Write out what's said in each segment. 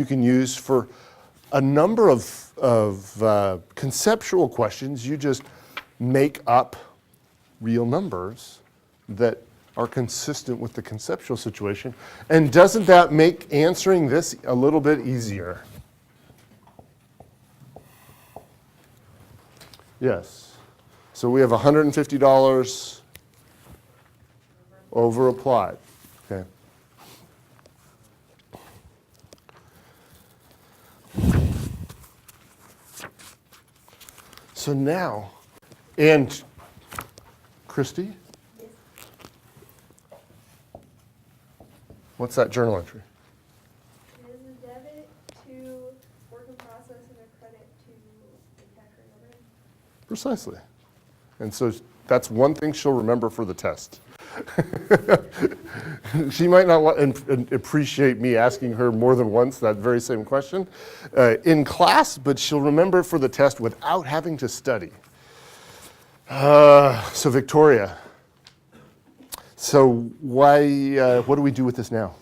can use for a number of conceptual questions. You just make up real numbers that are consistent with the conceptual situation. And doesn't that make answering this a little bit easier? Yes. So we have $150 over applied. Okay. So now, and Christy? Yes. What's that journal entry? It is a debit to work in process and a credit to manufacturing overhead. Precisely. And so that's one thing she'll remember for the test. She might not appreciate me asking her more than once that very same question in class, but she'll remember for the test without having to study. So Victoria, so why? What do we do with this now?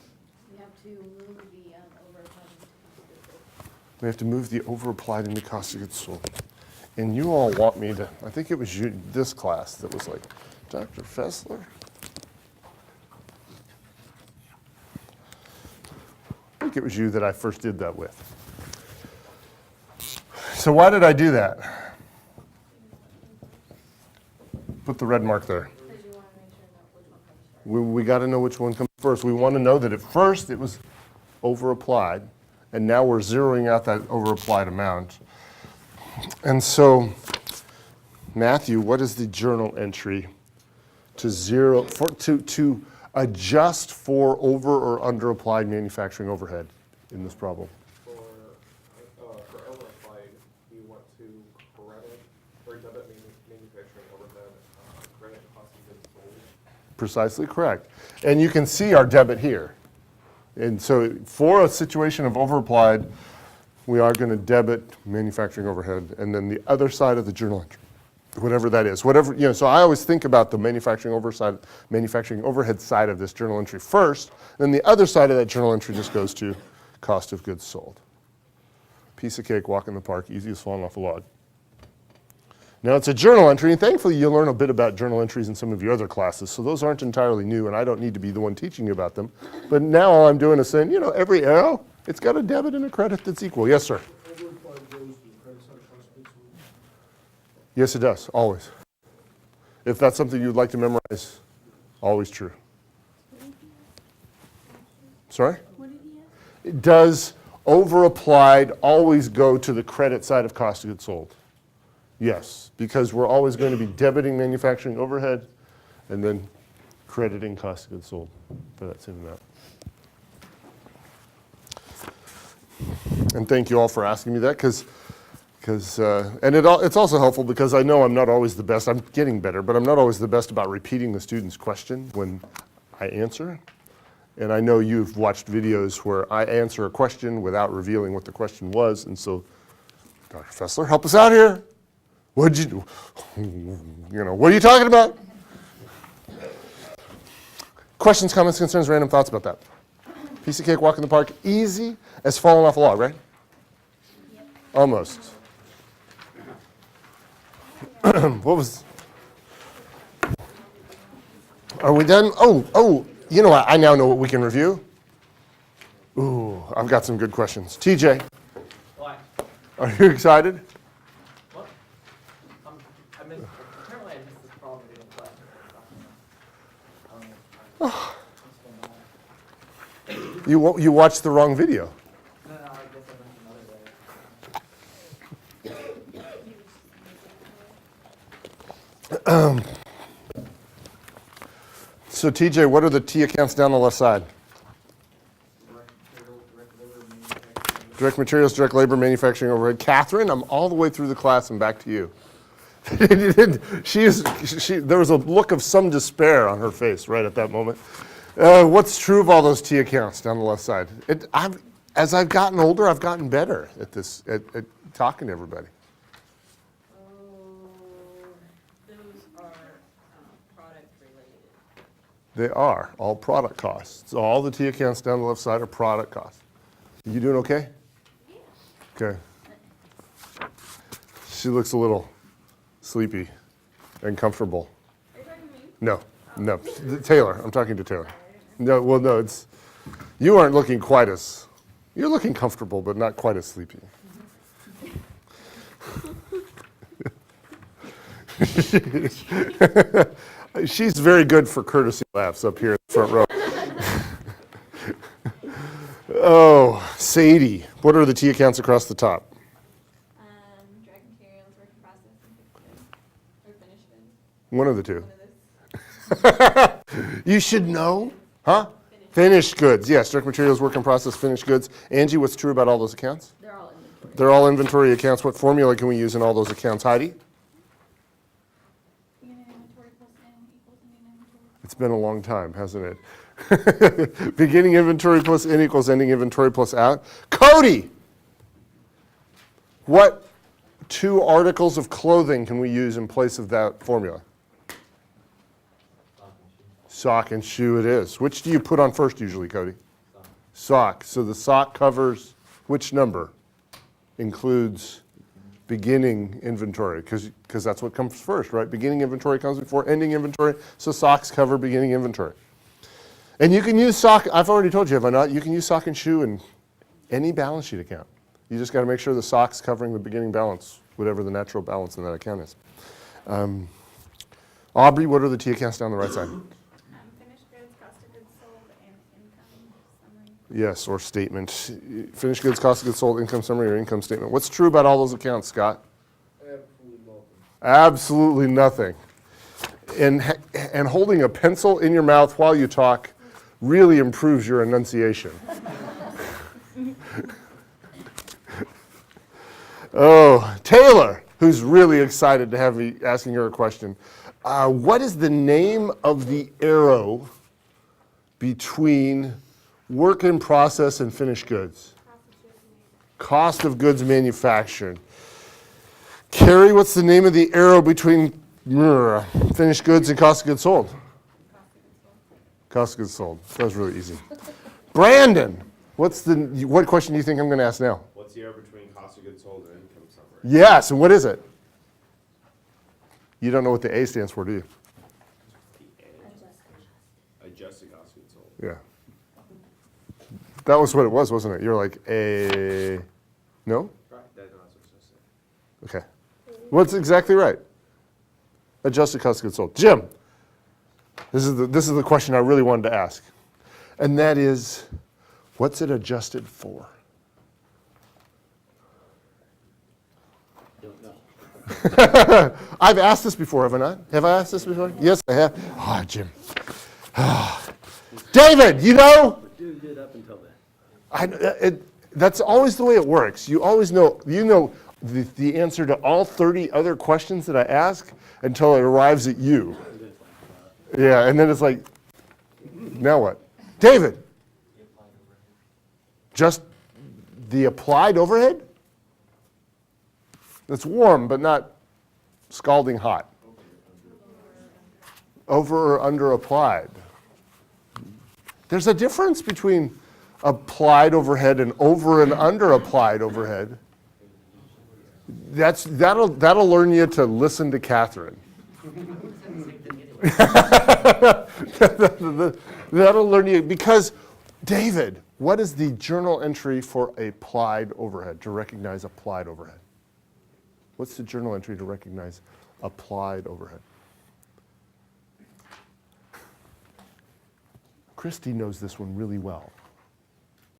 We have to move the over-applied into cost of goods sold. We have to move the over-applied into cost of goods sold. And you all want me to, I think it was you, this class that was like, Dr. Fessler? I think it was you that I first did that with. So why did I do that? Put the red mark there. Because you want to make sure that which one comes first. We got to know which one comes first. We want to know that at first it was over-applied, and now we're zeroing out that over-applied amount. And so, Matthew, what is the journal entry to zero to adjust for over or under applied manufacturing overhead in this problem? For over applied, you want to credit or debit manufacturing overhead, credit cost of goods sold. Precisely correct. And you can see our debit here. And so for a situation of over applied, we are going to debit manufacturing overhead, and then the other side of the journal entry, whatever that is, whatever, so I always think about the manufacturing overhead side of this journal entry first, then the other side of that journal entry just goes to cost of goods sold. Piece of cake, walk in the park, easy as falling off a log. Now it's a journal entry, and thankfully you'll learn a bit about journal entries in some of your other classes, so those aren't entirely new, and I don't need to be the one teaching you about them. But now all I'm doing is saying, every arrow, it's got a debit and a credit that's equal. Yes, sir? Yes, it does, always. If that's something you'd like to memorize, always true. Sorry? What did he ask? Does over-applied always go to the credit side of cost of goods sold? Yes, because we're always going to be debiting manufacturing overhead and then crediting cost of goods sold for that same amount. And thank you all for asking me that, because it's also helpful because I know I'm not always the best. I'm getting better, but I'm not always the best about repeating the student's question when I answer. And I know you've watched videos where I answer a question without revealing what the question was, and so, Dr. Fessler, help us out here. What'd you do? What are you talking about? Questions, comments, concerns, random thoughts about that? Piece of cake, walk in the park, easy as falling off a log, right? Yep. Almost. What was? Are we done? Oh, you know what? I now know what we can review. Ooh, I've got some good questions. TJ. Why? Are you excited? What? Apparently I missed this problem in class. You watched the wrong video. No, I guess I went another way. So TJ, what are the T accounts down the left side? Direct materials, direct labor, manufacturing overhead. Catherine, I'm all the way through the class and back to you. There was a look of some despair on her face right at that moment. What's true of all those T accounts down the left side? As I've gotten older, I've gotten better at this, at talking to everybody. Those are product related. They are all product costs. So all the T accounts down the left side are product costs. You doing okay? Okay. She looks a little sleepy and comfortable. Are you talking to me? No, no. Taylor, I'm talking to Taylor. No, well, no, it's, you aren't looking quite as, you're looking comfortable, but not quite as sleepy. She's very good for courtesy laughs up here in the front row. Oh, Sadie, what are the T accounts across the top? Direct materials, work in process, and fixed goods, or finished goods. One of the two. One of those. You should know. Huh? Finished goods. Yes, direct materials, work in process, finished goods. Angie, what's true about all those accounts? They're all inventory. They're all inventory accounts. What formula can we use in all those accounts? Heidi? Beginning inventory plus N equals ending inventory. It's been a long time, hasn't it? Beginning inventory plus in equals ending inventory plus out. Cody! What two articles of clothing can we use in place of that formula? Sock and shoe it is. Which do you put on first usually, Cody? Sock. So the sock covers which number? Includes beginning inventory, because that's what comes first, right? Beginning inventory comes before ending inventory, so socks cover beginning inventory. And you can use sock, I've already told you, have I not? You can use sock and shoe in any balance sheet account. You just got to make sure the sock's covering the beginning balance, whatever the natural balance in that account is. Aubrey, what are the T accounts down the right side? Finished goods, cost of goods sold, and income summary. Yes, or statement. Finished goods, cost of goods sold, income summary, or income statement. What's true about all those accounts, Scott? Absolutely nothing. And holding a pencil in your mouth while you talk really improves your enunciation. Oh, Taylor, who's really excited to have me asking her a question. What is the name of the arrow between work in process and finished goods? Cost of goods manufactured. Carrie, what's the name of the arrow between finished goods and cost of goods sold? Cost of goods sold. That was really easy. Brandon, what question do you think I'm going to ask now? What's the error between cost of goods sold and income summary? Yes, and what is it? You don't know what the A stands for, do you? Adjusted cost of goods sold. Yeah. That was what it was, wasn't it? You're like, no? Right, that's what I was supposed to say. Okay. What's exactly right? Adjusted cost of goods sold. Jim, this is the question I really wanted to ask. And that is, what's it adjusted for? Don't know. I've asked this before, have I not? Have I asked this before? Yes, I have. Ah, Jim. David, you know? Doing good up until then. That's always the way it works. You always know, the answer to all 30 other questions that I ask until it arrives at you. Yeah, and then it's like, now what? David, just the applied overhead? It's warm, but not scalding hot. Over or under applied. There's a difference between applied overhead and over and under applied overhead. That'll learn you to listen to Catherine. That'll learn you, because David, what is the journal entry for applied overhead, to recognize applied overhead? What's the journal entry to recognize applied overhead? Christy knows this one really well.